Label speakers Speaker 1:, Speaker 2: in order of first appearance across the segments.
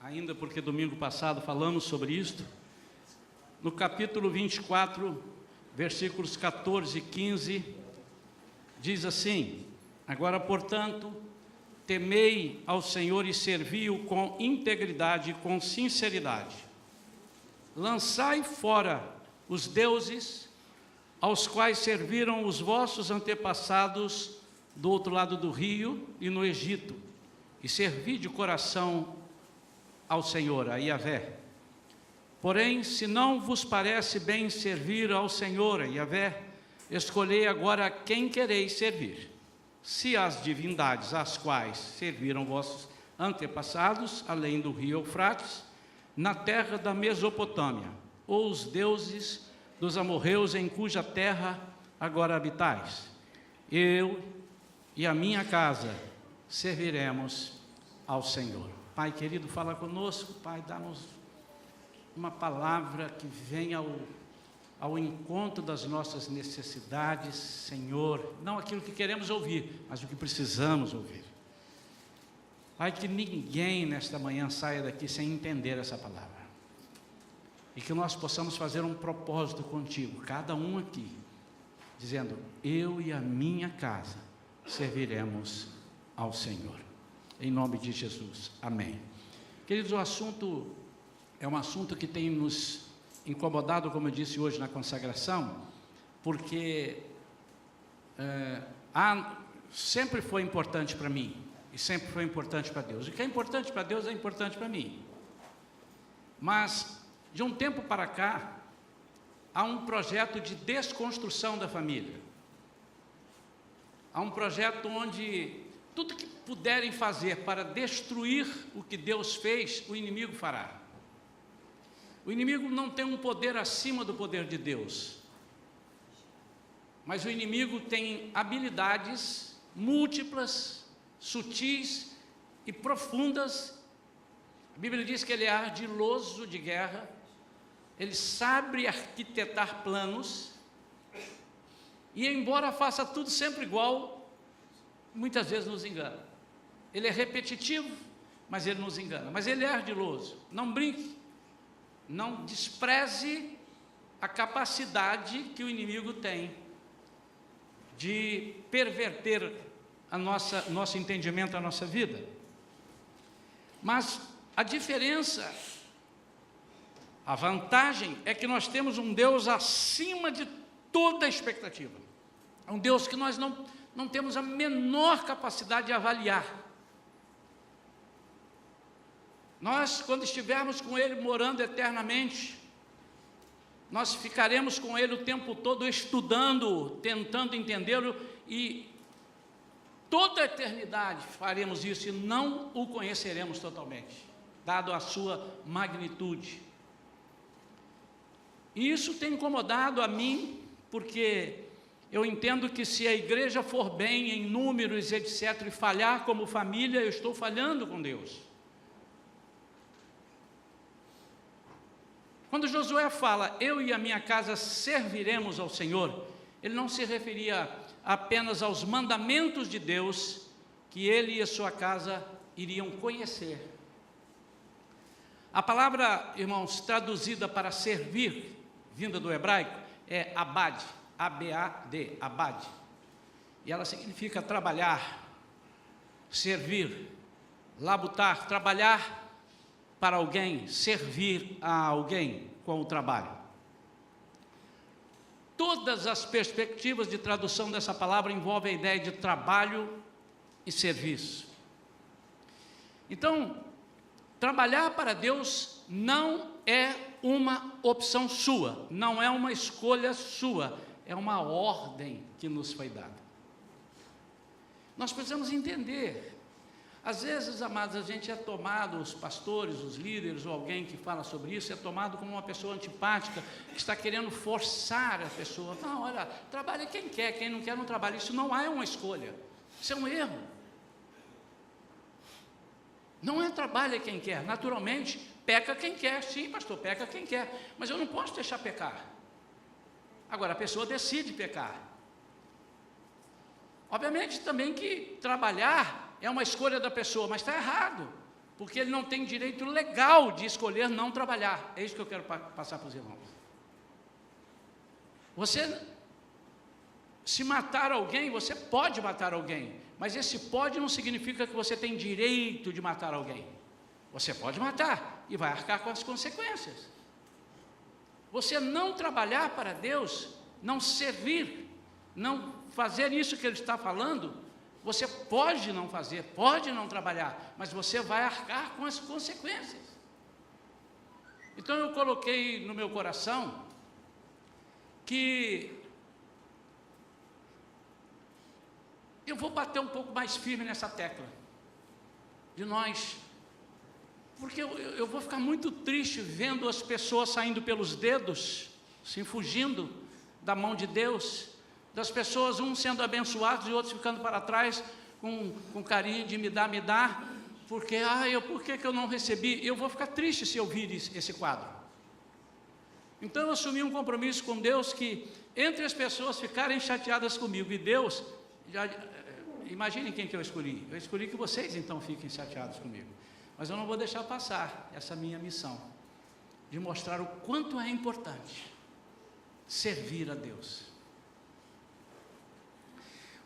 Speaker 1: ainda porque domingo passado falamos sobre isto, no capítulo 24, versículos 14 e 15, diz assim: agora, portanto, temei ao Senhor e servi-o com integridade e com sinceridade. Lançai fora os deuses aos quais serviram os vossos antepassados do outro lado do rio e no Egito, e servi de coração ao Senhor, a Yahvé. Porém, se não vos parece bem servir ao Senhor, a Yahvé, escolhei agora quem quereis servir. Se as divindades às quais serviram vossos antepassados, além do rio Eufrates, na terra da Mesopotâmia, ou os deuses dos amorreus em cuja terra agora habitais. Eu e a minha casa serviremos ao Senhor. Pai querido, fala conosco, Pai, dá-nos uma palavra que venha ao encontro das nossas necessidades, Senhor, não aquilo que queremos ouvir, mas o que precisamos ouvir. Pai, que ninguém nesta manhã saia daqui sem entender essa palavra, e que nós possamos fazer um propósito contigo, cada um aqui, dizendo: eu e a minha casa serviremos ao Senhor, em nome de Jesus, amém. Queridos, o assunto é um assunto que tem nos incomodado, como eu disse hoje na consagração, porque sempre foi importante para mim, e sempre foi importante para Deus. O que é importante para Deus é importante para mim. Mas, de um tempo para cá, há um projeto de desconstrução da família. Há um projeto onde tudo que puderem fazer para destruir o que Deus fez, o inimigo fará. O inimigo não tem um poder acima do poder de Deus, mas o inimigo tem habilidades múltiplas, sutis e profundas. A Bíblia diz que ele é ardiloso de guerra, ele sabe arquitetar planos, e embora faça tudo sempre igual, muitas vezes nos engana. Ele é repetitivo, mas ele nos engana. Mas ele é ardiloso. Não brinque, não despreze a capacidade que o inimigo tem de perverter nosso entendimento, a nossa vida. Mas a diferença, a vantagem é que nós temos um Deus acima de toda expectativa. É um Deus que nós não temos a menor capacidade de avaliar. Nós, quando estivermos com Ele morando eternamente, nós ficaremos com Ele o tempo todo estudando, tentando entendê-lo, e toda a eternidade faremos isso e não o conheceremos totalmente, dado a sua magnitude. E isso tem incomodado a mim, porque eu entendo que se a igreja for bem em números, etc., e falhar como família, eu estou falhando com Deus. Quando Josué fala, eu e a minha casa serviremos ao Senhor, ele não se referia apenas aos mandamentos de Deus, que ele e a sua casa iriam conhecer. A palavra, irmãos, traduzida para servir, vinda do hebraico, é abad, A-B-A-D, abad. E ela significa trabalhar, servir, labutar, trabalhar para alguém, servir a alguém com o trabalho. Todas as perspectivas de tradução dessa palavra envolvem a ideia de trabalho e serviço. Então, trabalhar para Deus não é uma opção sua, não é uma escolha sua, é uma ordem que nos foi dada. Nós precisamos entender. Às vezes, amados, a gente é tomado, os pastores, os líderes ou alguém que fala sobre isso, é tomado como uma pessoa antipática, que está querendo forçar a pessoa. Não, olha, trabalha quem quer, quem não quer não trabalha. Isso não é uma escolha, isso é um erro. Não é trabalha quem quer, naturalmente, peca quem quer. Sim, pastor, peca quem quer, mas eu não posso deixar pecar. Agora, a pessoa decide pecar. Obviamente também que trabalhar é uma escolha da pessoa, mas está errado. porque ele não tem direito legal de escolher não trabalhar. É isso que eu quero passar para os irmãos. Você, se matar alguém, você pode matar alguém, mas esse pode não significa que você tem direito de matar alguém. Você pode matar e vai arcar com as consequências. Você não trabalhar para Deus, não servir, não fazer isso que ele está falando, você pode não fazer, pode não trabalhar, mas você vai arcar com as consequências. Então eu coloquei no meu coração que eu vou bater um pouco mais firme nessa tecla de nós, porque eu vou ficar muito triste vendo as pessoas saindo pelos dedos, se fugindo da mão de Deus, das pessoas, uns sendo abençoados e outros ficando para trás, com carinho de me dá, porque, por que eu não recebi? Eu vou ficar triste se eu vir esse quadro. Então eu assumi um compromisso com Deus, que entre as pessoas ficarem chateadas comigo e Deus, imaginem quem que eu escolhi que vocês então fiquem chateados comigo, mas eu não vou deixar passar essa minha missão, de mostrar o quanto é importante servir a Deus.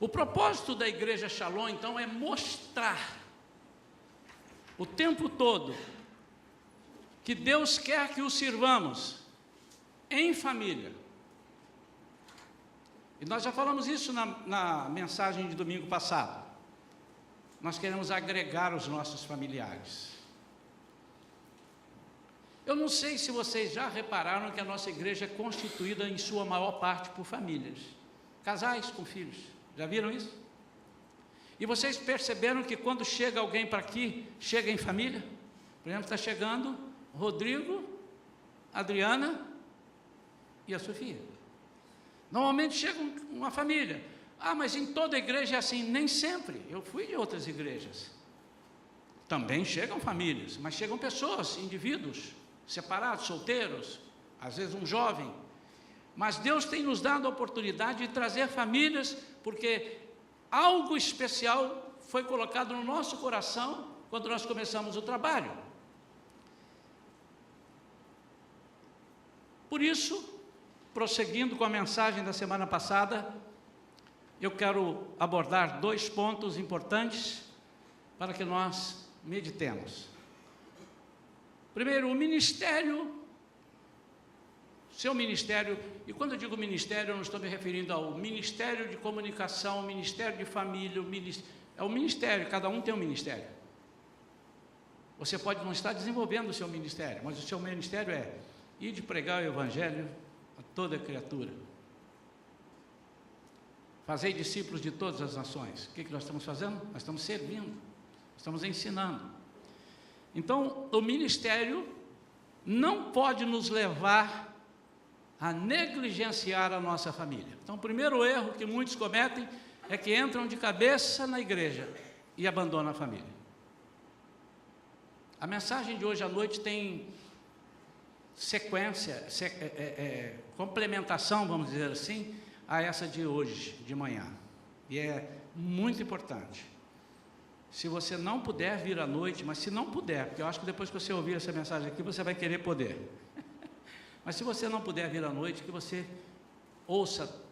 Speaker 1: O propósito da Igreja Shalom, então, é mostrar o tempo todo que Deus quer que o sirvamos em família. E nós já falamos isso na mensagem de domingo passado. Nós queremos agregar os nossos familiares. Eu não sei se vocês já repararam que a nossa igreja é constituída em sua maior parte por famílias, casais com filhos. Já viram isso? E vocês perceberam que quando chega alguém para aqui, chega em família? Por exemplo, está chegando Rodrigo, Adriana e a Sofia. Normalmente chega uma família. Mas em toda igreja é assim. Nem sempre. Eu fui de outras igrejas. Também chegam famílias, mas chegam pessoas, indivíduos, separados, solteiros, às vezes um jovem. Mas Deus tem nos dado a oportunidade de trazer famílias, porque algo especial foi colocado no nosso coração quando nós começamos o trabalho. Por isso, prosseguindo com a mensagem da semana passada, eu quero abordar 2 pontos importantes para que nós meditemos. Primeiro, o ministério, seu ministério, e quando eu digo ministério, eu não estou me referindo ao ministério de comunicação, ministério de família, é o ministério, cada um tem um ministério. Você pode não estar desenvolvendo o seu ministério, mas o seu ministério é ir de pregar o evangelho a toda criatura. Fazei discípulos de todas as nações. O que nós estamos fazendo? Nós estamos servindo, estamos ensinando. Então, o ministério não pode nos levar a negligenciar a nossa família. Então, o primeiro erro que muitos cometem é que entram de cabeça na igreja e abandonam a família. A mensagem de hoje à noite tem sequência, complementação, vamos dizer assim, a essa de hoje, de manhã. E é muito importante. Se você não puder vir à noite, mas se não puder, porque eu acho que depois que você ouvir essa mensagem aqui, você vai querer poder. Mas se você não puder vir à noite, que você ouça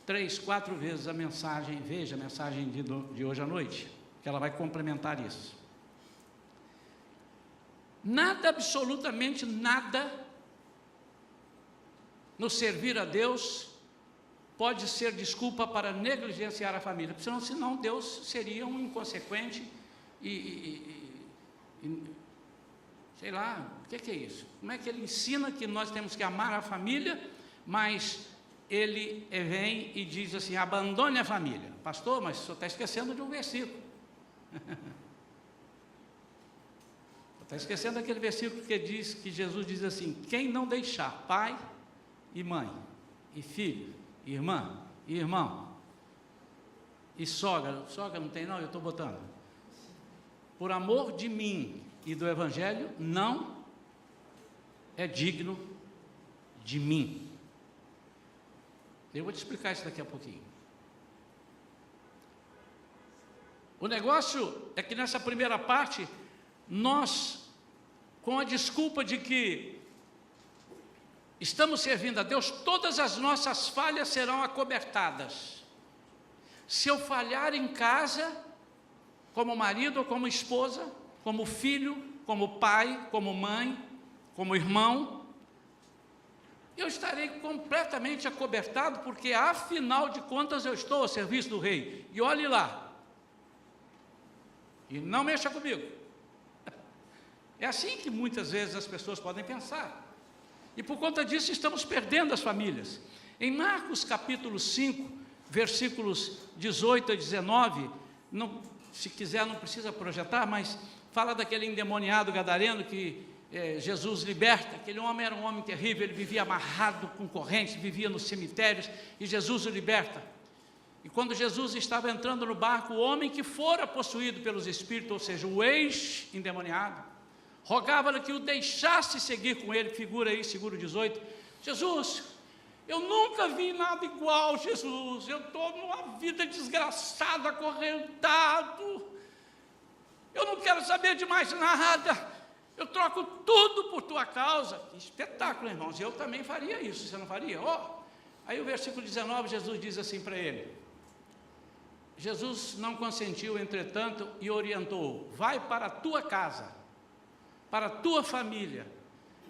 Speaker 1: 3, 4 vezes a mensagem, veja a mensagem de hoje à noite, que ela vai complementar isso. Nada, absolutamente nada, no servir a Deus, pode ser desculpa para negligenciar a família, porque senão Deus seria um inconsequente sei lá, o que é isso? Como é que ele ensina que nós temos que amar a família, mas ele vem e diz assim, abandone a família. Pastor, mas o senhor está esquecendo de um versículo. Está esquecendo aquele versículo que Jesus diz assim, quem não deixar pai e mãe, e filho, irmã e irmão, e sogra não tem não, eu estou botando, por amor de mim e do evangelho, não é digno de mim. Eu vou te explicar isso daqui a pouquinho. O negócio é que nessa primeira parte, nós, com a desculpa de que estamos servindo a Deus, todas as nossas falhas serão acobertadas. Se eu falhar em casa, como marido ou como esposa, como filho, como pai, como mãe, como irmão, eu estarei completamente acobertado, porque afinal de contas eu estou ao serviço do rei. E olhe lá, e não mexa comigo. É assim que muitas vezes as pessoas podem pensar. E por conta disso estamos perdendo as famílias. Em Marcos capítulo 5, versículos 18 a 19, se quiser não precisa projetar, mas fala daquele endemoniado gadareno que Jesus liberta. Aquele homem era um homem terrível, ele vivia amarrado com correntes, vivia nos cemitérios, e Jesus o liberta. E quando Jesus estava entrando no barco, o homem que fora possuído pelos espíritos, ou seja, o ex-endemoniado, rogava-lhe que o deixasse seguir com ele. Figura aí, seguro 18. Jesus, eu nunca vi nada igual, Jesus, eu estou numa vida desgraçada, acorrentado, eu não quero saber de mais nada, eu troco tudo por tua causa. Que espetáculo, irmãos, eu também faria isso, você não faria? Aí o versículo 19, Jesus diz assim para ele, Jesus não consentiu, entretanto, e orientou, vai para a tua casa, para a tua família,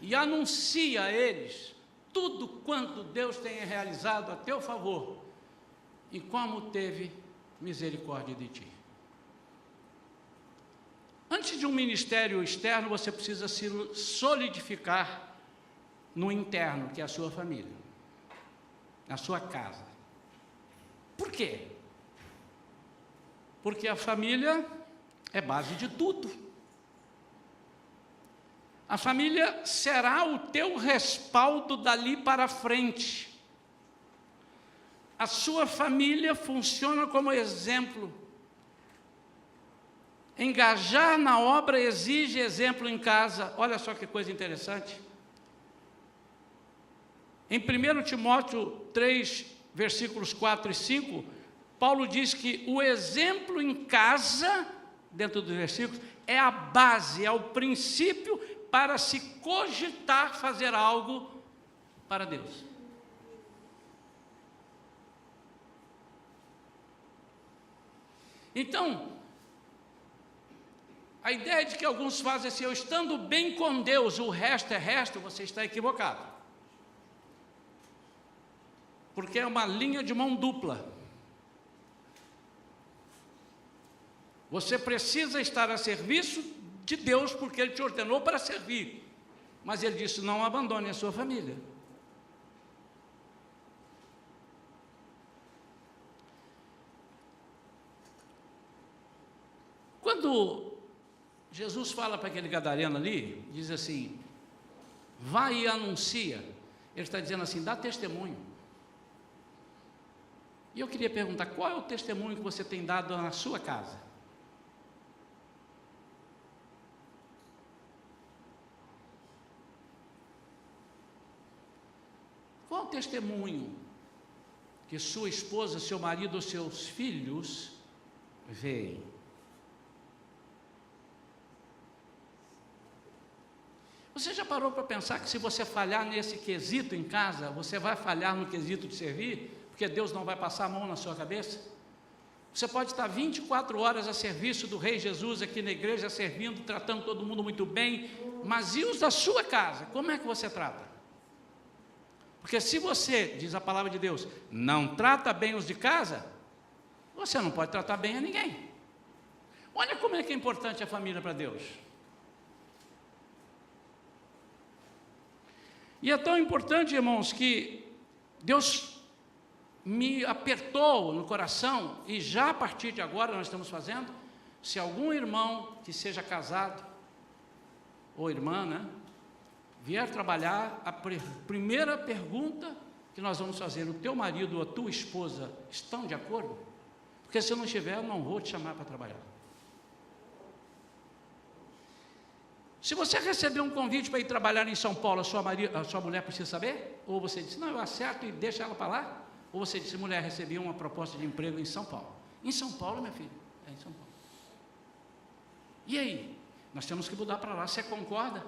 Speaker 1: e anuncia a eles tudo quanto Deus tem realizado a teu favor, e como teve misericórdia de ti. Antes de um ministério externo, você precisa se solidificar no interno, que é a sua família, na sua casa. Por quê? Porque a família é base de tudo. A família será o teu respaldo dali para frente. A sua família funciona como exemplo. Engajar na obra exige exemplo em casa. Olha só que coisa interessante. Em 1 Timóteo 3, versículos 4 e 5, Paulo diz que o exemplo em casa, dentro dos versículos, é a base, é o princípio para se cogitar fazer algo para Deus. Então, a ideia de que alguns fazem assim, eu estando bem com Deus, o resto é resto, você está equivocado. Porque é uma linha de mão dupla. Você precisa estar a serviço de Deus, porque Ele te ordenou para servir. Mas Ele disse, não abandone a sua família. Quando Jesus fala para aquele gadareno ali, diz assim, vai e anuncia. Ele está dizendo assim, dá testemunho. E eu queria perguntar, qual é o testemunho que você tem dado na sua casa? Qual o testemunho que sua esposa, seu marido ou seus filhos veem? Você já parou para pensar que se você falhar nesse quesito em casa, você vai falhar no quesito de servir, porque Deus não vai passar a mão na sua cabeça? Você pode estar 24 horas a serviço do Rei Jesus aqui na igreja, servindo, tratando todo mundo muito bem, mas e os da sua casa? Como é que você trata? Porque se você, diz a palavra de Deus, não trata bem os de casa, você não pode tratar bem a ninguém. Olha como é que é importante a família para Deus. E é tão importante, irmãos, que Deus me apertou no coração, e já a partir de agora nós estamos fazendo, se algum irmão que seja casado, ou irmã, né, vier trabalhar, a primeira pergunta que nós vamos fazer, o teu marido ou a tua esposa estão de acordo? Porque se eu não estiver, eu não vou te chamar para trabalhar. Se você receber um convite para ir trabalhar em São Paulo, a sua mulher precisa saber? Ou você disse, não, eu acerto e deixa ela para lá? Ou você disse, mulher, recebi uma proposta de emprego em São Paulo. Em São Paulo, minha filha? É em São Paulo. E aí? Nós temos que mudar para lá. Você concorda?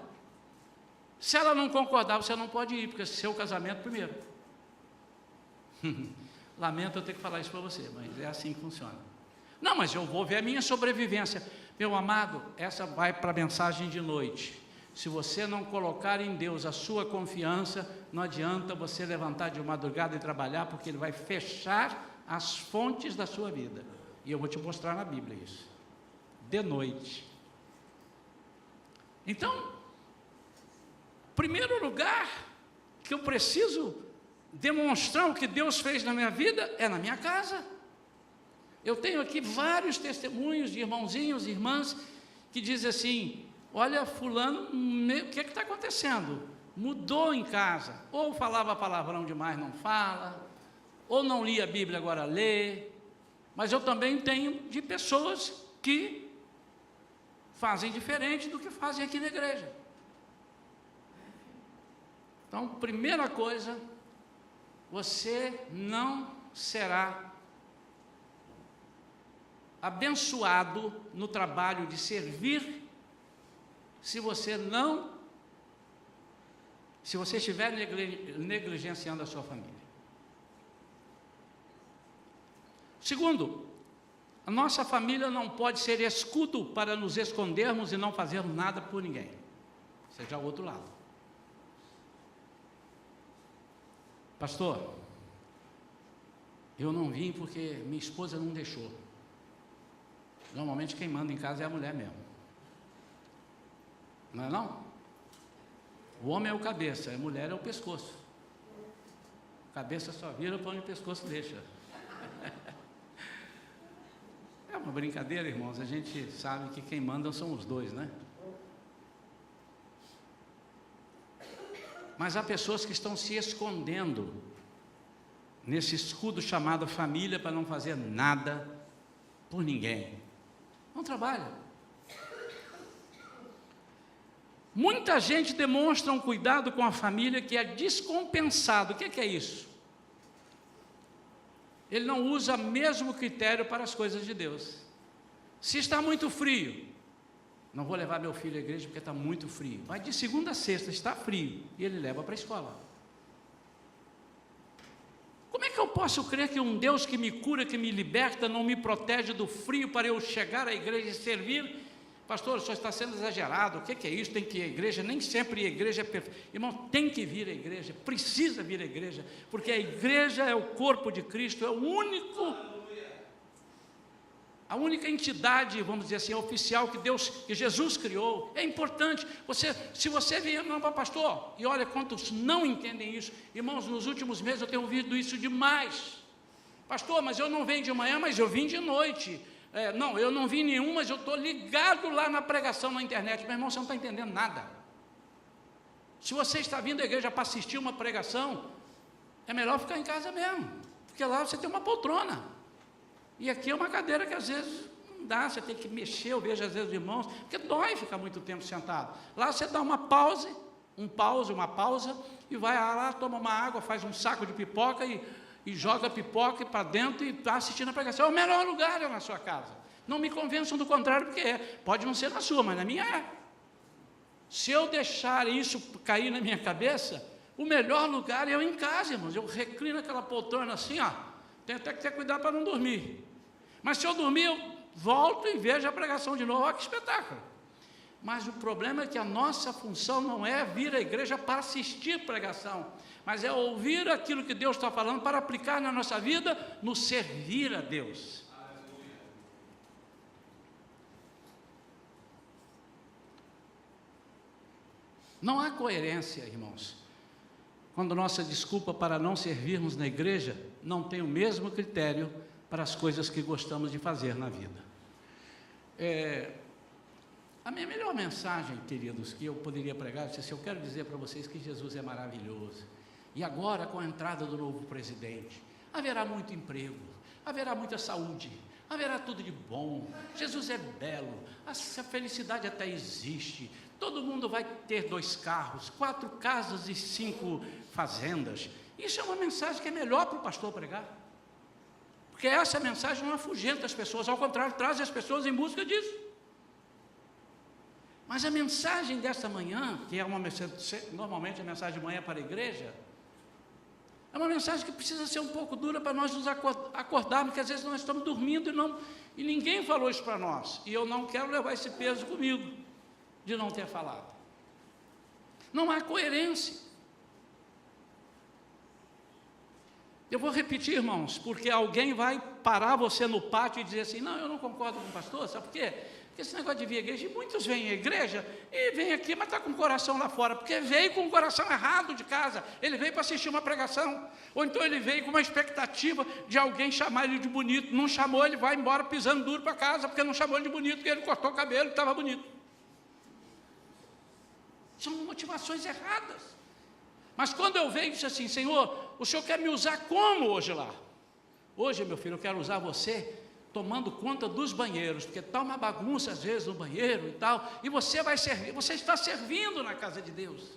Speaker 1: Se ela não concordar, você não pode ir, porque é seu casamento primeiro. Lamento eu ter que falar isso para você, mas é assim que funciona. Não, mas eu vou ver a minha sobrevivência. Meu amado, essa vai para a mensagem de noite. Se você não colocar em Deus a sua confiança, não adianta você levantar de madrugada e trabalhar, porque Ele vai fechar as fontes da sua vida. E eu vou te mostrar na Bíblia isso. De noite. Então, primeiro lugar que eu preciso demonstrar o que Deus fez na minha vida é na minha casa. Eu tenho aqui vários testemunhos de irmãozinhos e irmãs que dizem assim: olha, fulano, o que está acontecendo? Mudou em casa, ou falava palavrão demais, não fala, ou não lia a Bíblia, agora lê. Mas eu também tenho de pessoas que fazem diferente do que fazem aqui na igreja. Então, primeira coisa, você não será abençoado no trabalho de servir se você estiver negligenciando a sua família. Segundo, a nossa família não pode ser escudo para nos escondermos e não fazermos nada por ninguém. Esse é já o outro lado. Pastor, eu não vim porque minha esposa não deixou. Normalmente quem manda em casa é a mulher mesmo. Não é não? O homem é o cabeça, a mulher é o pescoço. A cabeça só vira para onde o pescoço deixa. É uma brincadeira, irmãos, a gente sabe que quem manda são os dois, né? Mas há pessoas que estão se escondendo nesse escudo chamado família para não fazer nada por ninguém. Não trabalha. Muita gente demonstra um cuidado com a família que é descompensado. O que é isso? Ele não usa o mesmo critério para as coisas de Deus. Se está muito frio, não vou levar meu filho à igreja porque está muito frio. Mas de segunda a sexta está frio e ele leva para a escola. Como é que eu posso crer que um Deus que me cura, que me liberta, não me protege do frio para eu chegar à igreja e servir? Pastor, o senhor está sendo exagerado. O que é isso? Tem que ir à igreja. Nem sempre a igreja é perfeita. Irmão, tem que vir à igreja, precisa vir à igreja, porque a igreja é o corpo de Cristo, é a única entidade, vamos dizer assim, oficial que Jesus criou. É importante. Se você vier, não, pastor, e olha quantos não entendem isso. Irmãos, nos últimos meses eu tenho ouvido isso demais. Pastor, mas eu não venho de manhã, mas eu vim de noite. Não, eu não vi nenhum, mas eu estou ligado lá na pregação na internet. Meu irmão, você não está entendendo nada. Se você está vindo à igreja para assistir uma pregação, é melhor ficar em casa mesmo, porque lá você tem uma poltrona, e aqui é uma cadeira que às vezes não dá, você tem que mexer. Eu vejo às vezes os irmãos, porque dói ficar muito tempo sentado. Lá você dá uma pausa, e vai lá, toma uma água, faz um saco de pipoca e joga a pipoca para dentro e está assistindo a pregação. É o melhor lugar na sua casa. Não me convençam do contrário, porque pode não ser na sua, mas na minha é. Se eu deixar isso cair na minha cabeça, o melhor lugar é eu em casa, irmãos. Eu reclino aquela poltrona assim, tenho até que ter cuidado para não dormir. Mas se eu dormir, eu volto e vejo a pregação de novo. Olha que espetáculo. Mas o problema é que a nossa função não é vir à igreja para assistir pregação, mas é ouvir aquilo que Deus está falando para aplicar na nossa vida, no servir a Deus. Não há coerência, irmãos, quando nossa desculpa para não servirmos na igreja não tem o mesmo critério para as coisas que gostamos de fazer na vida. A minha melhor mensagem, queridos, que eu poderia pregar, eu quero dizer para vocês que Jesus é maravilhoso. E agora, com a entrada do novo presidente, haverá muito emprego, haverá muita saúde, haverá tudo de bom. Jesus é belo, a felicidade até existe. Todo mundo vai ter 2 carros, 4 casas e 5 fazendas. Isso é uma mensagem que é melhor para o pastor pregar, porque essa mensagem não afugenta as pessoas, ao contrário, traz as pessoas em busca disso. Mas a mensagem desta manhã, que é normalmente a mensagem de manhã para a igreja, é uma mensagem que precisa ser um pouco dura para nós nos acordarmos, porque às vezes nós estamos dormindo e ninguém falou isso para nós, e eu não quero levar esse peso comigo, de não ter falado. Não há coerência. Eu vou repetir, irmãos, porque alguém vai parar você no pátio e dizer assim, não, eu não concordo com o pastor, sabe por quê? Porque esse negócio de vir à igreja, e muitos vêm à igreja e vêm aqui, mas está com o coração lá fora, porque veio com o coração errado de casa, ele veio para assistir uma pregação, ou então ele veio com uma expectativa de alguém chamar ele de bonito, não chamou, ele vai embora pisando duro para casa, porque não chamou ele de bonito, porque ele cortou o cabelo e estava bonito. São motivações erradas. Mas quando eu venho e disse assim, Senhor, o Senhor quer me usar como hoje lá? Hoje, meu filho, eu quero usar você tomando conta dos banheiros, porque está uma bagunça às vezes no banheiro e tal, e você vai servir, você está servindo na casa de Deus.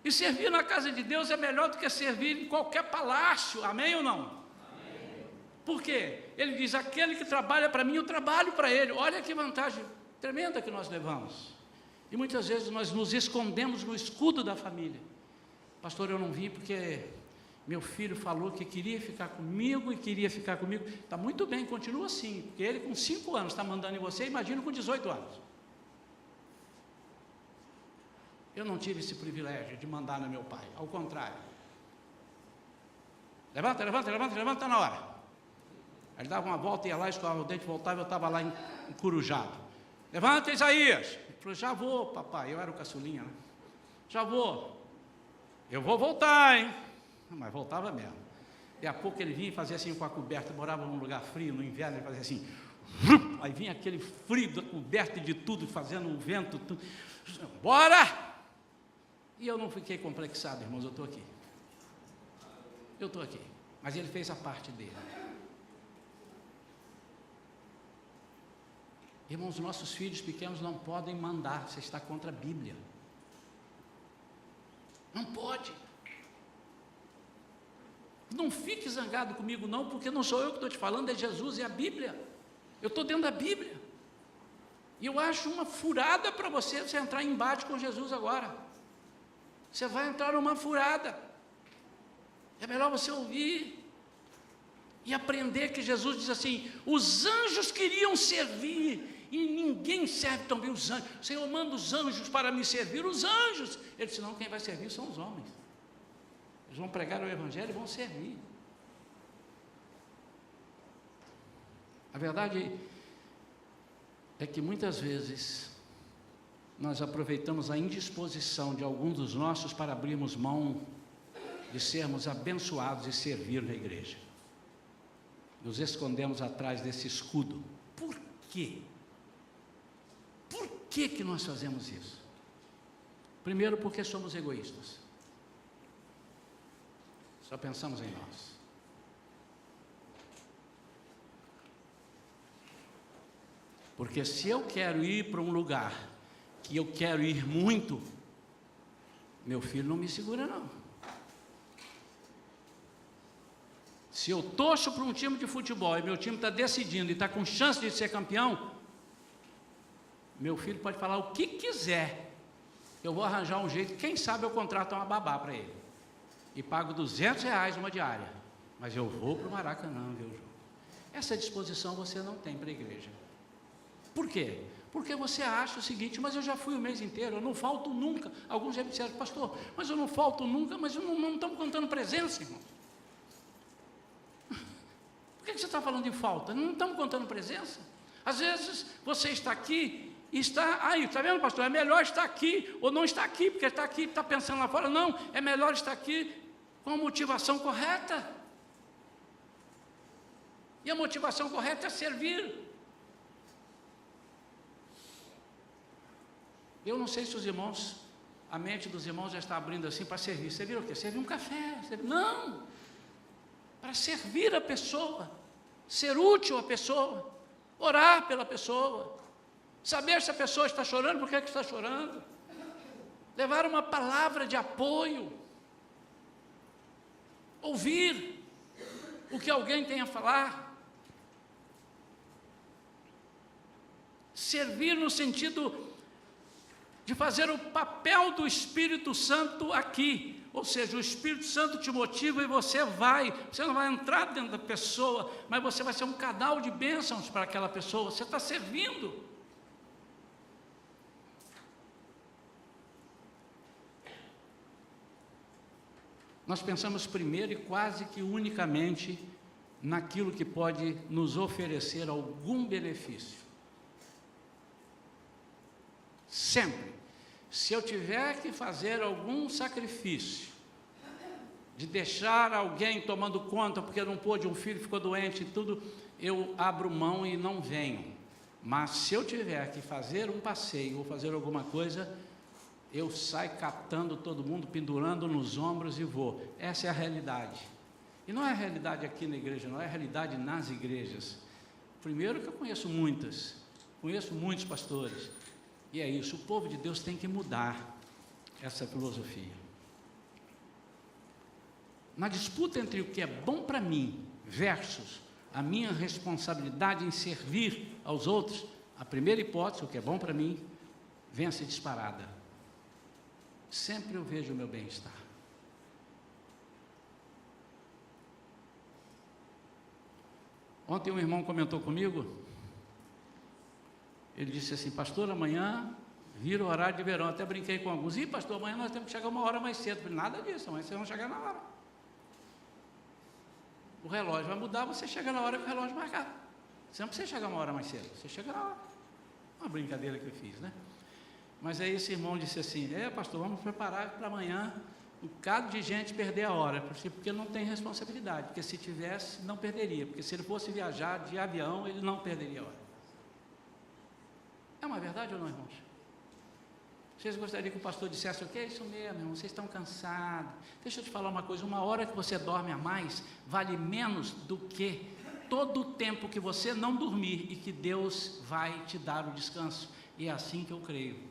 Speaker 1: E servir na casa de Deus é melhor do que servir em qualquer palácio, amém ou não? Amém. Por quê? Ele diz, aquele que trabalha para mim, eu trabalho para ele. Olha que vantagem tremenda que nós levamos. E muitas vezes nós nos escondemos no escudo da família. Pastor, eu não vim porque meu filho falou que queria ficar comigo e queria ficar comigo. Está muito bem, continua assim, porque ele com 5 anos está mandando em você, imagina com 18 anos. Eu não tive esse privilégio de mandar no meu pai, ao contrário. Levanta, levanta, levanta, levanta, está na hora. Aí ele dava uma volta, ia lá, escovava o dente, voltava, eu estava lá encurujado. Levanta, Isaías. Ele falou, já vou, papai, eu era o caçulinha, né? Já vou. Eu vou voltar, hein? Mas voltava mesmo. Daqui a pouco ele vinha e fazia assim com a coberta, morava num lugar frio, no inverno, ele fazia assim, aí vinha aquele frio da coberta e de tudo, fazendo um vento, tudo. Bora! E eu não fiquei complexado, irmãos, eu estou aqui. Eu estou aqui. Mas ele fez a parte dele. Irmãos, nossos filhos pequenos não podem mandar, você está contra a Bíblia. Não pode. Não fique zangado comigo não, porque não sou eu que estou te falando, é Jesus, é a Bíblia. Eu estou dentro da Bíblia. E eu acho uma furada para você entrar em embate com Jesus agora. Você vai entrar numa furada. É melhor você ouvir e aprender que Jesus diz assim, os anjos queriam servir, e ninguém serve tão bem os anjos. O Senhor manda os anjos para me servir, os anjos. Ele disse, não, quem vai servir são os homens. Eles vão pregar o Evangelho e vão servir. A verdade é que muitas vezes nós aproveitamos a indisposição de alguns dos nossos para abrirmos mão de sermos abençoados e servir na igreja. Nos escondemos atrás desse escudo. Por quê? Por que nós fazemos isso? Primeiro, porque somos egoístas. Só pensamos em nós. Porque se eu quero ir para um lugar que eu quero ir muito, meu filho não me segura não. Se eu torço para um time de futebol e meu time está decidindo e está com chance de ser campeão, meu filho pode falar o que quiser, eu vou arranjar um jeito, quem sabe eu contrato uma babá para ele, e pago R$200 uma diária, mas eu vou para o Maracanã ver o jogo. Essa disposição você não tem para a igreja. Por quê? Porque você acha o seguinte, mas eu já fui o mês inteiro, eu não falto nunca. Alguns já me disseram, pastor, mas eu não falto nunca, mas não estamos contando presença, irmão. Por que você está falando em falta? Não estamos contando presença? Às vezes você está aqui e está, aí, está vendo, pastor? É melhor estar aqui, ou não estar aqui, porque está aqui, está pensando lá fora. Não, é melhor estar aqui com a motivação correta. E a motivação correta é servir. Eu não sei se os irmãos, a mente dos irmãos já está abrindo assim para servir. Servir o quê? Servir um café. Não! Para servir a pessoa, ser útil à pessoa, orar pela pessoa, saber se a pessoa está chorando, por que está chorando, levar uma palavra de apoio, ouvir o que alguém tem a falar, servir no sentido de fazer o papel do Espírito Santo aqui. Ou seja, o Espírito Santo te motiva e você não vai entrar dentro da pessoa, mas você vai ser um canal de bênçãos para aquela pessoa, você está servindo. Nós pensamos primeiro e quase que unicamente naquilo que pode nos oferecer algum benefício. Sempre. Se eu tiver que fazer algum sacrifício, de deixar alguém tomando conta, porque não pôde, um filho ficou doente e tudo, eu abro mão e não venho. Mas se eu tiver que fazer um passeio ou fazer alguma coisa, eu saio catando todo mundo, pendurando nos ombros e vou. Essa é a realidade. E não é a realidade aqui na igreja, não é a realidade nas igrejas. Primeiro que eu conheço muitos pastores. E é isso, o povo de Deus tem que mudar essa filosofia. Na disputa entre o que é bom para mim versus a minha responsabilidade em servir aos outros, a primeira hipótese, o que é bom para mim, vence disparada. Sempre eu vejo o meu bem-estar. Ontem um irmão comentou comigo. Ele disse assim: pastor, amanhã vira o horário de verão. Até brinquei com alguns. E pastor, amanhã nós temos que chegar 1 hora mais cedo. Eu falei: nada disso, amanhã vocês vão chegar na hora. O relógio vai mudar, você chega na hora que o relógio marcar. Você não precisa chegar 1 hora mais cedo, você chega na hora. Uma brincadeira que eu fiz, né? Mas aí esse irmão disse assim: pastor, vamos preparar para amanhã um bocado de gente perder a hora. Porque não tem responsabilidade. Porque se tivesse, não perderia. Porque se ele fosse viajar de avião, ele não perderia a hora. É uma verdade ou não, irmãos? Vocês gostariam que o pastor dissesse: o que é isso mesmo, irmão? Vocês estão cansados. Deixa eu te falar uma coisa: 1 hora que você dorme a mais vale menos do que todo o tempo que você não dormir e que Deus vai te dar o descanso. E é assim que eu creio.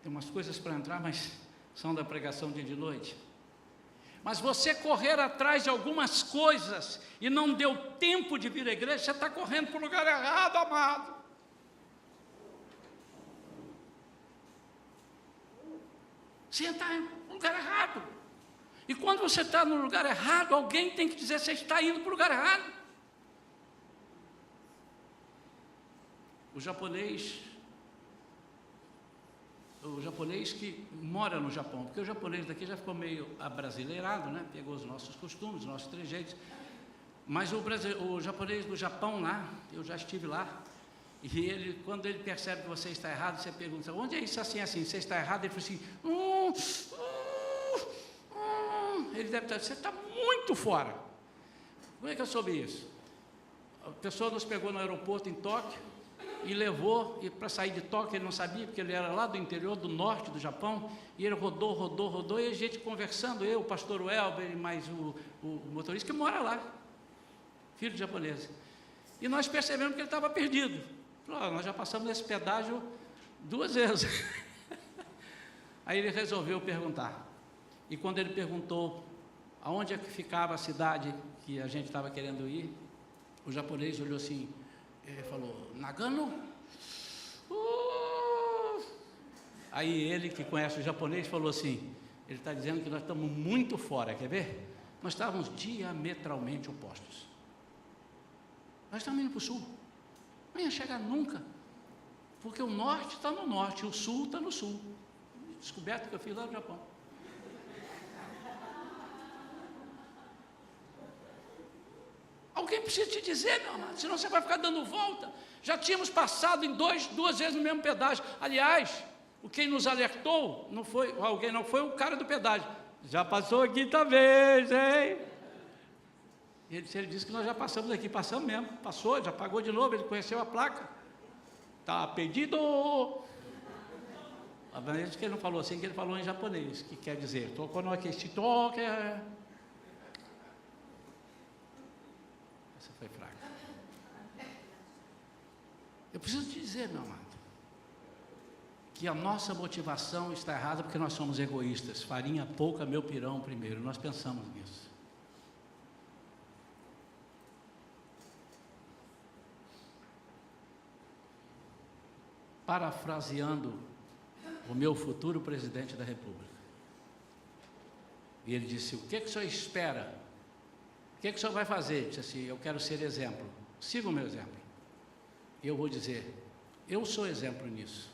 Speaker 1: Tem umas coisas para entrar, mas são da pregação de noite. Mas você correr atrás de algumas coisas e não deu tempo de vir à igreja, você está correndo para o lugar errado, amado. Você está no lugar errado. E quando você está no lugar errado, alguém tem que dizer: você está indo para o lugar errado. O japonês que mora no Japão, porque o japonês daqui já ficou meio abrasileirado, né? Pegou os nossos costumes, os nossos trejeitos. Mas o japonês do Japão lá, eu já estive lá, e ele, quando ele percebe que você está errado, você pergunta: onde é isso assim, assim? Você está errado? Ele fala assim: ele deve estar, você está muito fora. Como é que eu soube isso? A pessoa nos pegou no aeroporto em Tóquio e levou, e para sair de Tóquio ele não sabia, porque ele era lá do interior, do norte do Japão, e ele rodou, e a gente conversando, eu, o pastor Welber, e mais o motorista que mora lá, filho de japonês. E nós percebemos que ele estava perdido. Nós já passamos nesse pedágio 2 vezes. Aí ele resolveu perguntar. E quando ele perguntou aonde é que ficava a cidade que a gente estava querendo ir, o japonês olhou assim, ele falou: Nagano? Aí ele, que conhece o japonês, falou assim: ele está dizendo que nós estamos muito fora, quer ver? Nós estávamos diametralmente opostos. Nós estamos indo para o sul, não ia chegar nunca, porque o norte está no norte, o sul está no sul. Descoberto que eu fiz lá no Japão. Alguém precisa te dizer, meu amado, senão você vai ficar dando volta. Já tínhamos passado em 2 vezes no mesmo pedágio. Aliás, quem nos alertou não foi alguém, não foi o cara do pedágio. Já passou aqui também, hein? Ele disse que nós já passamos aqui, passamos mesmo, passou, já pagou de novo, ele conheceu a placa. Está pedido. A maneira que ele não falou assim, que ele falou em japonês, que quer dizer, essa foi fraca. Eu preciso te dizer, meu amado, que a nossa motivação está errada porque nós somos egoístas. Farinha pouca, meu pirão primeiro. Nós pensamos nisso. parafraseando o meu futuro presidente da República. E ele disse: o que o senhor espera? O que o senhor vai fazer? Ele disse assim: eu quero ser exemplo, siga o meu exemplo. E eu vou dizer: eu sou exemplo nisso,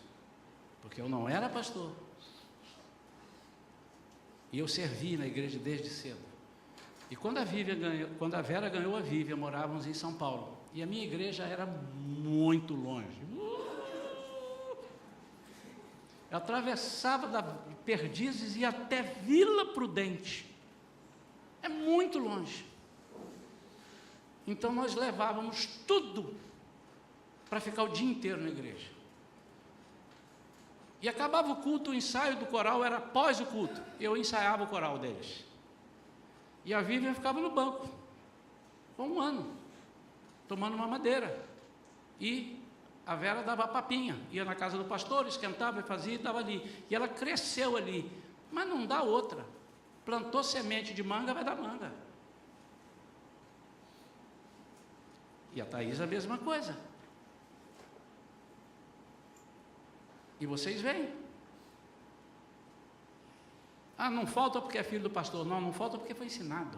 Speaker 1: porque eu não era pastor, e eu servi na igreja desde cedo. E quando a Vera ganhou a Vívia, morávamos em São Paulo, e a minha igreja era muito longe. Eu atravessava da Perdizes e ia até Vila Prudente, é muito longe. Então nós levávamos tudo para ficar o dia inteiro na igreja. E acabava o culto, o ensaio do coral era após o culto, eu ensaiava o coral deles. E a Vivian ficava no banco, por 1 ano, tomando uma madeira. E a Vera dava papinha, ia na casa do pastor, esquentava e fazia e dava ali. E ela cresceu ali, mas não dá outra. Plantou semente de manga, vai dar manga. E a Thaís a mesma coisa. E vocês veem. Ah, não falta porque é filho do pastor. Não, não falta porque foi ensinado.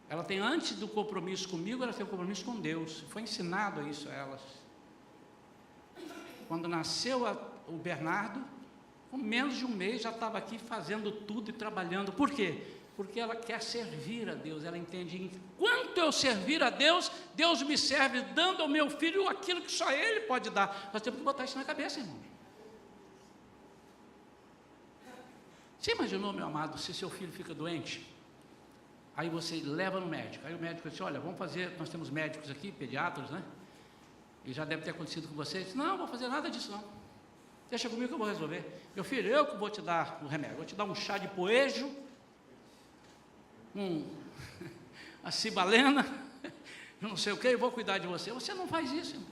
Speaker 1: Ela tem, antes do compromisso comigo, ela tem um compromisso com Deus. Foi ensinado isso a elas. Quando nasceu o Bernardo, com menos de 1 mês já estava aqui fazendo tudo e trabalhando. Por quê? Porque ela quer servir a Deus. Ela entende: enquanto eu servir a Deus, Deus me serve dando ao meu filho aquilo que só Ele pode dar. Nós temos que botar isso na cabeça, irmão. Você imaginou, meu amado, se seu filho fica doente, aí você leva no médico, aí o médico diz: olha, vamos fazer, nós temos médicos aqui, pediatras, né? E já deve ter acontecido com vocês. Não, não vou fazer nada disso não. Deixa comigo que eu vou resolver. Meu filho, eu que vou te dar o remédio, vou te dar um chá de poejo, a cibalena, não sei o que, eu vou cuidar de você. Você não faz isso, irmão.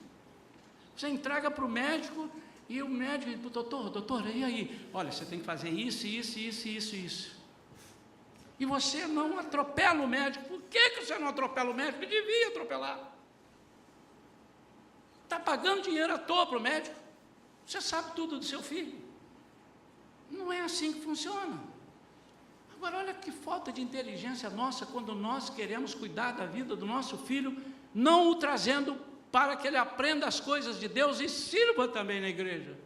Speaker 1: Você entrega para o médico, e o médico diz: doutor, e aí? Olha, você tem que fazer isso. E você não atropela o médico. Por que você não atropela o médico? Devia atropelar. Está pagando dinheiro à toa para o médico. Você sabe tudo do seu filho. Não é assim que funciona. Agora, olha que falta de inteligência nossa quando nós queremos cuidar da vida do nosso filho, não o trazendo para que ele aprenda as coisas de Deus e sirva também na igreja.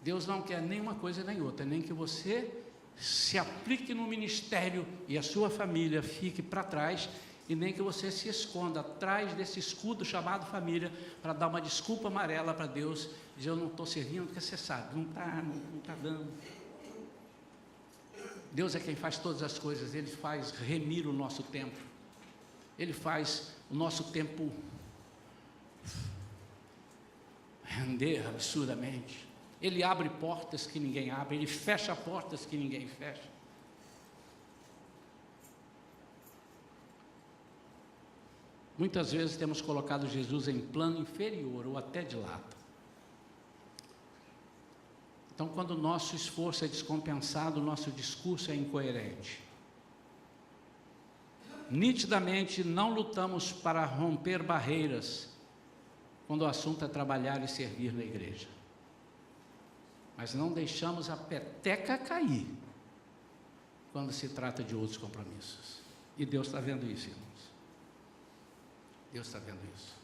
Speaker 1: Deus não quer nem uma coisa nem outra, nem que você se aplique no ministério e a sua família fique para trás, e nem que você se esconda atrás desse escudo chamado família, para dar uma desculpa amarela para Deus, dizer: eu não estou servindo, porque você sabe, não está dando. Deus é quem faz todas as coisas. Ele faz remir o nosso tempo, Ele faz o nosso tempo render absurdamente. Ele abre portas que ninguém abre, Ele fecha portas que ninguém fecha. Muitas vezes temos colocado Jesus em plano inferior ou até de lado. Então, quando o nosso esforço é descompensado, o nosso discurso é incoerente. Nitidamente, não lutamos para romper barreiras quando o assunto é trabalhar e servir na igreja. Mas não deixamos a peteca cair quando se trata de outros compromissos. E Deus está vendo isso, irmãos. Deus está vendo isso.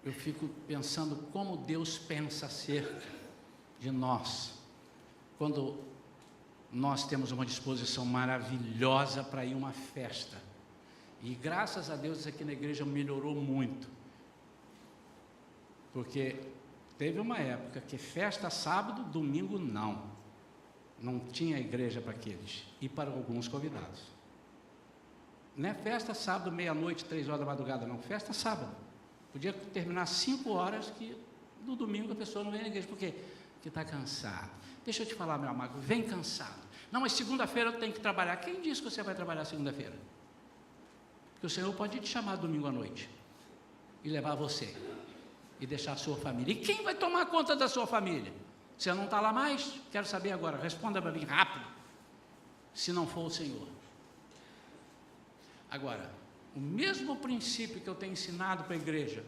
Speaker 1: Eu fico pensando como Deus pensa acerca de nós, quando nós temos uma disposição maravilhosa para ir a uma festa. E graças a Deus aqui na igreja melhorou muito. Porque teve uma época que festa sábado, domingo não tinha igreja para aqueles, e para alguns convidados. Não é festa sábado, meia-noite, 3 horas da madrugada, não, festa sábado. Podia terminar 5 horas, que no domingo a pessoa não vem na igreja. Por quê? Porque está cansado. Deixa eu te falar, meu amado, vem cansado. Não, mas segunda-feira eu tenho que trabalhar. Quem disse que você vai trabalhar segunda-feira? Porque o Senhor pode te chamar domingo à noite e levar você e deixar a sua família. E quem vai tomar conta da sua família? Você não está lá mais? Quero saber agora, responda para mim rápido. Se não for o Senhor. Agora, o mesmo princípio que eu tenho ensinado para a igreja,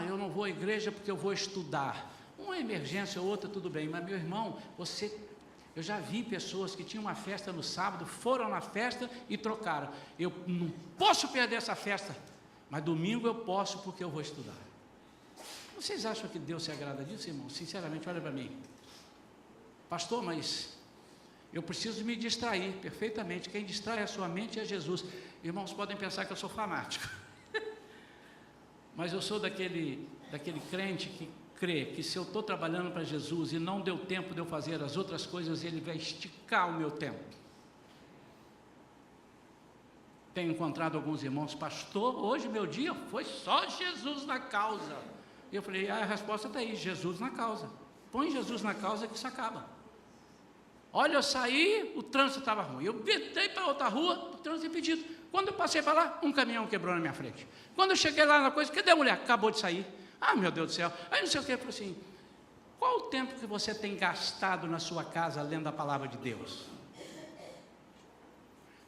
Speaker 1: Eu não vou à igreja porque eu vou estudar. Uma emergência ou outra, tudo bem, mas meu irmão, eu já vi pessoas que tinham uma festa no sábado, foram na festa e trocaram. Eu não posso perder essa festa, mas domingo eu posso porque eu vou estudar. Vocês acham que Deus se agrada disso, irmão? Sinceramente, olha para mim. Pastor, mas eu preciso me distrair perfeitamente. Quem distrai a sua mente é Jesus. Irmãos, podem pensar que eu sou fanático. Mas eu sou daquele crente que crê que se eu estou trabalhando para Jesus e não deu tempo de eu fazer as outras coisas, Ele vai esticar o meu tempo. Tenho encontrado alguns irmãos, pastor, hoje meu dia foi só Jesus na causa. E eu falei, a resposta está aí, Jesus na causa. Põe Jesus na causa que isso acaba. Olha, eu saí, o trânsito estava ruim. Eu entrei para outra rua, o trânsito impedido. Quando eu passei para lá, um caminhão quebrou na minha frente. Quando eu cheguei lá na coisa, cadê a mulher? Acabou de sair. Meu Deus do céu. Aí não sei o que, eu falei assim, qual o tempo que você tem gastado na sua casa lendo a palavra de Deus?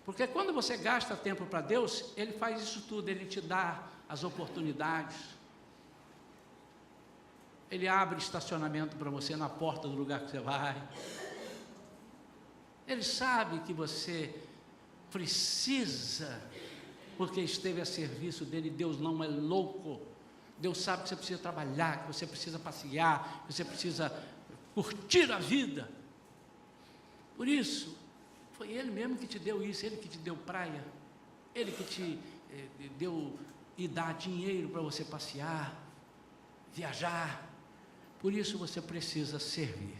Speaker 1: Porque quando você gasta tempo para Deus, Ele faz isso tudo, Ele te dá as oportunidades. Ele abre estacionamento para você na porta do lugar que você vai. Ele sabe que você precisa, porque esteve a serviço dele. Deus não é louco. Deus sabe que você precisa trabalhar, que você precisa passear, que você precisa curtir a vida. Por isso, foi Ele mesmo que te deu isso, Ele que te deu praia, Ele que te deu e dá dinheiro para você passear, viajar. Por isso você precisa servir.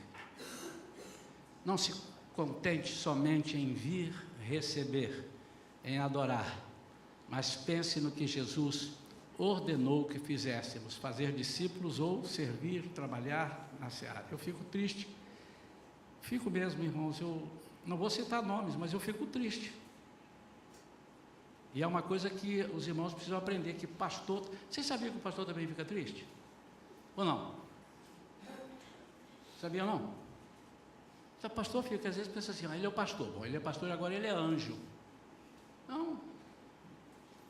Speaker 1: Não se contente somente em vir, receber, em adorar, mas pense no que Jesus ordenou que fizéssemos, fazer discípulos ou servir, trabalhar na seara. Eu fico triste, fico mesmo, irmãos, eu não vou citar nomes, mas eu fico triste. E é uma coisa que os irmãos precisam aprender, que pastor, vocês sabiam que o pastor também fica triste? Ou não? Sabia ou não? O pastor fica, às vezes pensa assim, ele é o pastor, bom, ele é pastor, agora ele é anjo. Não,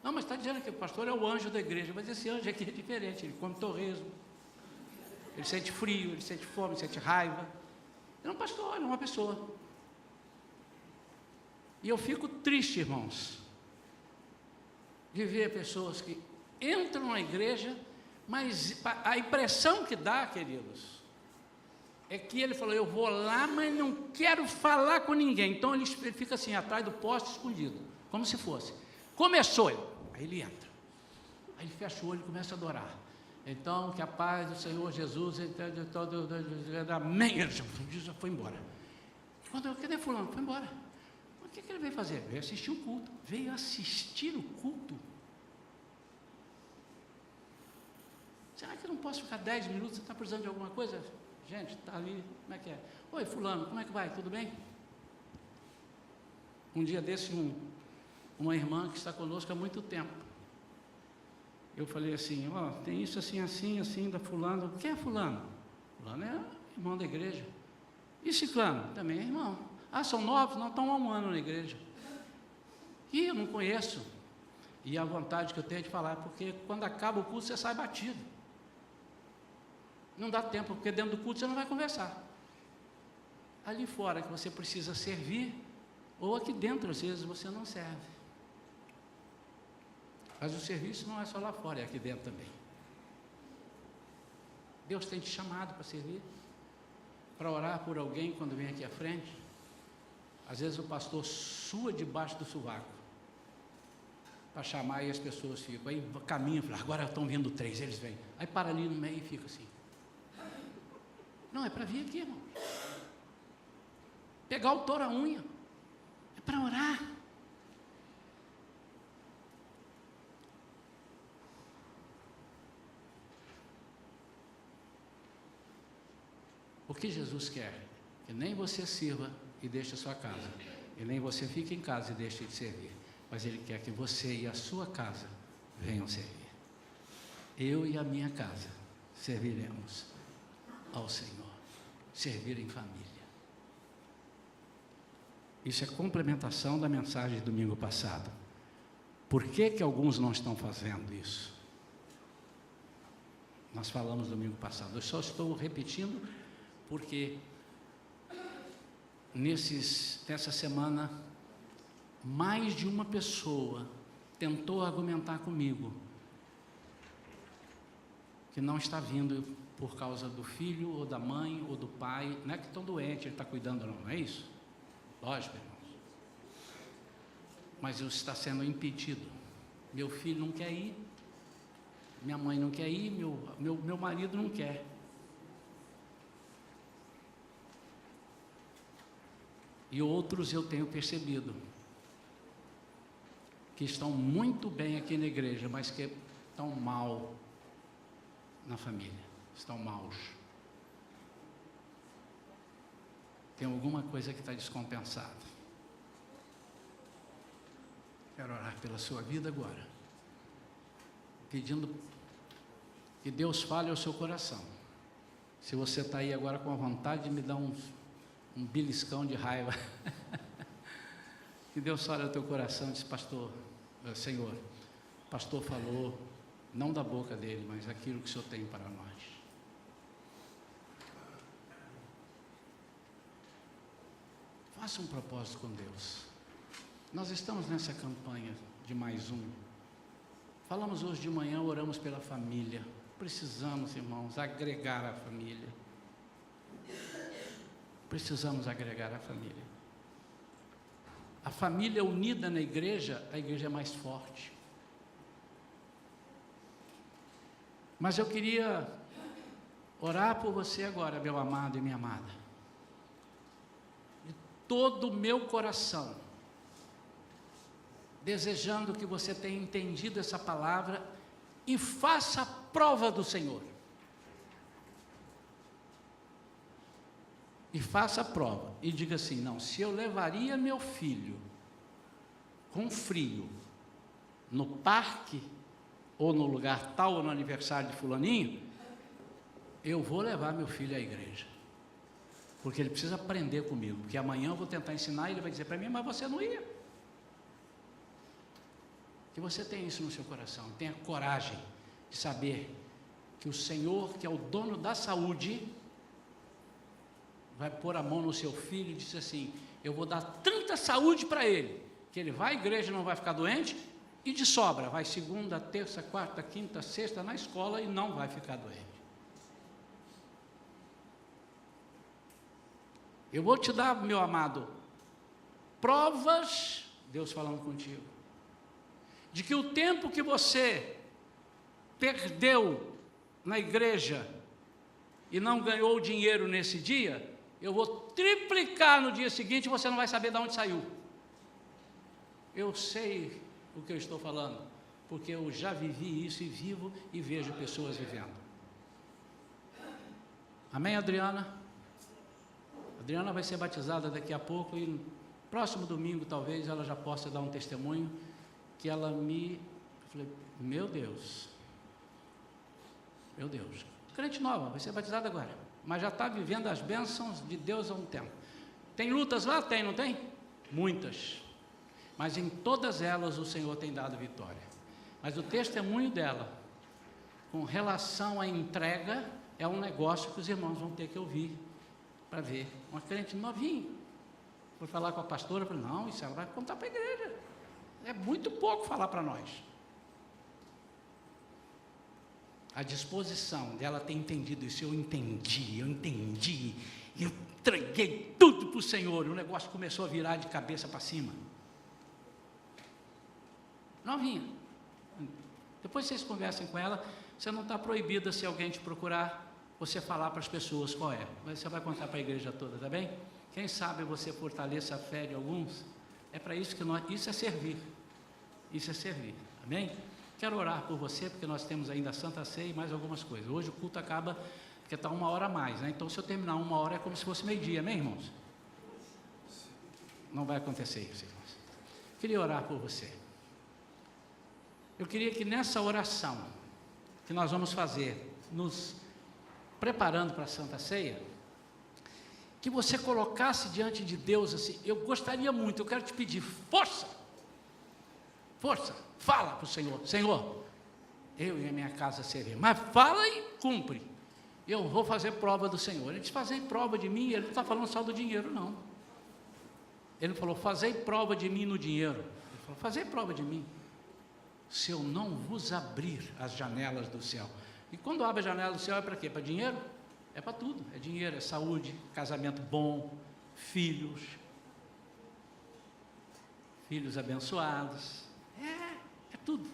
Speaker 1: mas está dizendo que o pastor é o anjo da igreja, mas esse anjo aqui é diferente, ele come torresmo, ele sente frio, ele sente fome, ele sente raiva. Ele é um pastor, ele é uma pessoa. E eu fico triste, irmãos, de ver pessoas que entram na igreja, mas a impressão que dá, queridos, é que ele falou, eu vou lá, mas não quero falar com ninguém. Então ele fica assim, atrás do poste, escondido, como se fosse. Começou, aí ele entra, aí ele fecha o olho e começa a adorar. Então, que a paz do Senhor Jesus, amém, ele já foi embora. Cadê fulano? Foi embora. O que ele veio fazer? Veio assistir o culto. Veio assistir o culto. Será que eu não posso ficar 10 minutos? Você está precisando de alguma coisa? Gente, está ali, como é que é? Oi, fulano, como é que vai? Tudo bem? Um dia desse, uma irmã que está conosco há muito tempo. Eu falei assim, tem isso assim, assim, assim, da fulano. Quem é fulano? Fulano é irmão da igreja. E ciclano? Também é irmão. São novos? Não, estão há um ano na igreja. E eu não conheço. E a vontade que eu tenho é de falar, porque quando acaba o culto, você sai batido. Não dá tempo, porque dentro do culto você não vai conversar. Ali fora que você precisa servir, ou aqui dentro, às vezes, você não serve. Mas o serviço não é só lá fora, é aqui dentro também. Deus tem te chamado para servir, para orar por alguém quando vem aqui à frente. Às vezes o pastor sua debaixo do sovaco, para chamar e as pessoas ficam. Aí caminham, agora estão vindo 3, eles vêm. Aí para ali no meio e fica assim. Não, é para vir aqui, irmão. Pegar o tora-unha. É para orar. O que Jesus quer? Que nem você sirva e deixe a sua casa. E nem você fique em casa e deixe de servir. Mas Ele quer que você e a sua casa venham servir. Eu e a minha casa serviremos ao Senhor. Servir em família. Isso é complementação da mensagem de domingo passado. Por que alguns não estão fazendo isso? Nós falamos domingo passado. Eu só estou repetindo porque nessa semana, mais de uma pessoa tentou argumentar comigo que não está vindo por causa do filho, ou da mãe, ou do pai. Não é que estão doentes, ele está cuidando, não é isso? Lógico, irmãos. Mas isso está sendo impedido. Meu filho não quer ir, minha mãe não quer ir, meu marido não quer. E outros eu tenho percebido que estão muito bem aqui na igreja, mas que estão mal na família, estão maus. Tem alguma coisa que está descompensada. Quero orar pela sua vida agora, pedindo que Deus fale ao seu coração. Se você está aí agora com a vontade de me dar um beliscão de raiva, que Deus fale ao teu coração e diz: pastor, Senhor, o pastor falou, não da boca dele, mas aquilo que o Senhor tem para nós. Faça um propósito com Deus. Nós estamos nessa campanha de mais um. Falamos hoje de manhã, oramos pela família. Precisamos, irmãos, agregar a família. Precisamos agregar a família. A família unida na igreja, a igreja é mais forte. Mas eu queria orar por você agora, meu amado e minha amada. De todo o meu coração, desejando que você tenha entendido essa palavra e faça a prova do Senhor. E faça a prova e diga assim: não, se eu levaria meu filho com frio no parque, ou no lugar tal, ou no aniversário de fulaninho, eu vou levar meu filho à igreja, porque ele precisa aprender comigo, porque amanhã eu vou tentar ensinar e ele vai dizer para mim: mas você não ia. Que você tenha isso no seu coração, tenha coragem de saber que o Senhor, que é o dono da saúde, vai pôr a mão no seu filho e diz assim: eu vou dar tanta saúde para ele, que ele vai à igreja e não vai ficar doente, e de sobra, vai segunda, terça, quarta, quinta, sexta na escola e não vai ficar doente. Eu vou te dar, meu amado, provas, Deus falando contigo, de que o tempo que você perdeu na igreja e não ganhou dinheiro nesse dia, eu vou triplicar no dia seguinte e você não vai saber de onde saiu. Eu sei o que eu estou falando, porque eu já vivi isso e vivo e vejo pessoas vivendo. Amém, Adriana? Adriana vai ser batizada daqui a pouco e no próximo domingo talvez ela já possa dar um testemunho que ela eu falei: meu Deus, crente nova, vai ser batizada agora, mas já está vivendo as bênçãos de Deus há um tempo. Tem lutas lá? Tem, não tem? Muitas. Mas em todas elas o Senhor tem dado vitória. Mas o testemunho dela, com relação à entrega, é um negócio que os irmãos vão ter que ouvir, para ver. Uma crente novinha, foi falar com a pastora, falei: não, isso ela vai contar para a igreja, é muito pouco falar para nós. A disposição dela ter entendido isso, eu entendi, eu entreguei tudo para o Senhor, e o negócio começou a virar de cabeça para cima. Novinha. Depois vocês conversem com ela. Você não está proibida, se alguém te procurar, você falar para as pessoas qual é. Mas você vai contar para a igreja toda, tá bem? Quem sabe você fortaleça a fé de alguns. É para isso que isso é servir. Isso é servir, amém? Quero orar por você, porque nós temos ainda a Santa Ceia e mais algumas coisas. Hoje o culto acaba, porque está 1 hora a mais, né? Então se eu terminar 1 hora é como se fosse meio-dia, amém, irmãos? Não vai acontecer isso, irmãos. Queria orar por você. Eu queria que nessa oração que nós vamos fazer, nos preparando para a Santa Ceia, que você colocasse diante de Deus assim: eu gostaria muito, eu quero te pedir força, fala para o Senhor: Senhor, eu e a minha casa servir. Mas fala e cumpre. Eu vou fazer prova do Senhor. Ele diz, fazer prova de mim, ele não está falando só do dinheiro, não. Ele falou, fazei prova de mim no dinheiro. Ele falou, fazei prova de mim, se eu não vos abrir as janelas do céu. E quando abre a janela do céu é para quê? Para dinheiro? É para tudo. É dinheiro, é saúde, casamento bom, filhos abençoados. É tudo.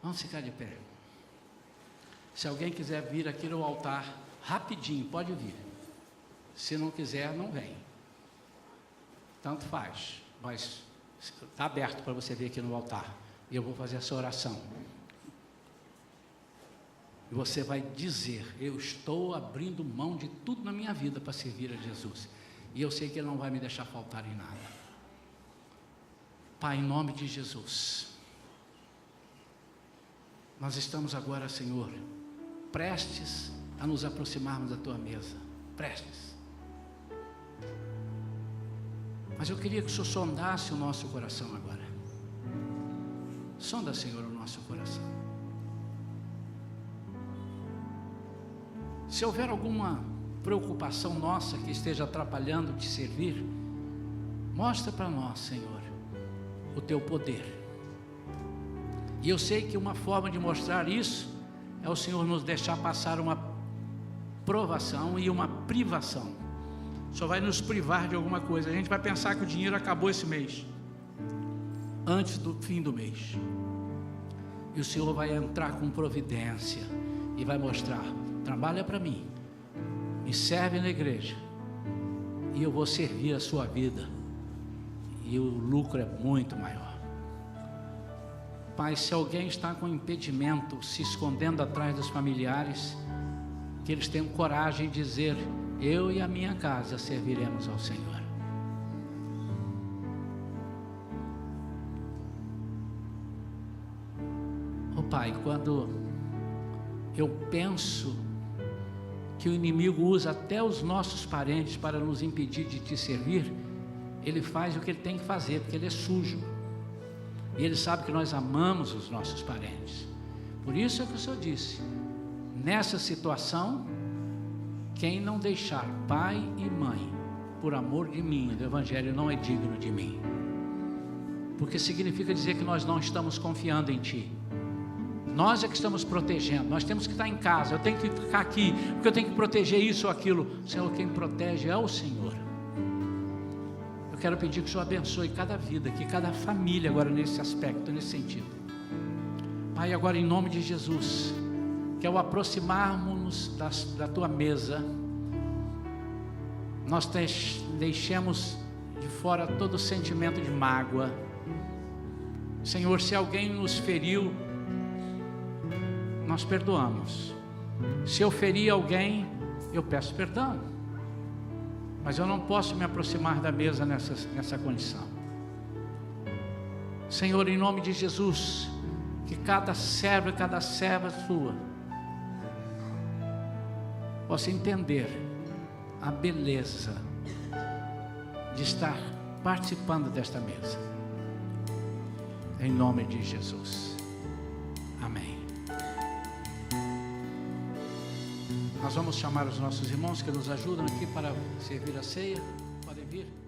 Speaker 1: Vamos ficar de pé. Se alguém quiser vir aqui no altar, rapidinho, pode vir. Se não quiser, não vem. Tanto faz, mas está aberto para você vir aqui no altar. E eu vou fazer essa oração. E você vai dizer, eu estou abrindo mão de tudo na minha vida para servir a Jesus. E eu sei que Ele não vai me deixar faltar em nada. Pai, em nome de Jesus, nós estamos agora, Senhor, prestes a nos aproximarmos da Tua mesa. Prestes. Mas eu queria que o Senhor sondasse o nosso coração agora. Sonda, Senhor, o nosso coração. Se houver alguma preocupação nossa que esteja atrapalhando te servir, mostra para nós, Senhor, o Teu poder. E eu sei que uma forma de mostrar isso é o Senhor nos deixar passar uma provação e uma privação. Só vai nos privar de alguma coisa. A gente vai pensar que o dinheiro acabou esse mês, antes do fim do mês. E o Senhor vai entrar com providência e vai mostrar, trabalha para mim, me serve na igreja, e eu vou servir a sua vida, e o lucro é muito maior. Pai, se alguém está com impedimento, se escondendo atrás dos familiares, que eles tenham coragem de dizer, eu e a minha casa serviremos ao Senhor. Oh Pai, quando eu penso que o inimigo usa até os nossos parentes para nos impedir de te servir, ele faz o que ele tem que fazer, porque ele é sujo. E ele sabe que nós amamos os nossos parentes. Por isso é que o Senhor disse, nessa situação, quem não deixar pai e mãe, por amor de mim, do Evangelho, não é digno de mim. Porque significa dizer que nós não estamos confiando em Ti. Nós é que estamos protegendo, nós temos que estar em casa, eu tenho que ficar aqui, porque eu tenho que proteger isso ou aquilo. Senhor, quem protege é o Senhor. Eu quero pedir que o Senhor abençoe cada vida aqui, cada família agora nesse aspecto, nesse sentido. Pai, agora em nome de Jesus, que ao aproximarmos da Tua mesa, nós deixemos de fora todo sentimento de mágoa. Senhor, se alguém nos feriu, nós perdoamos. Se eu feri alguém, eu peço perdão. Mas eu não posso me aproximar da mesa nessa condição. Senhor, em nome de Jesus, que cada servo e cada serva Sua possa entender a beleza de estar participando desta mesa. Em nome de Jesus. Amém. Nós vamos chamar os nossos irmãos que nos ajudam aqui para servir a ceia. Podem vir.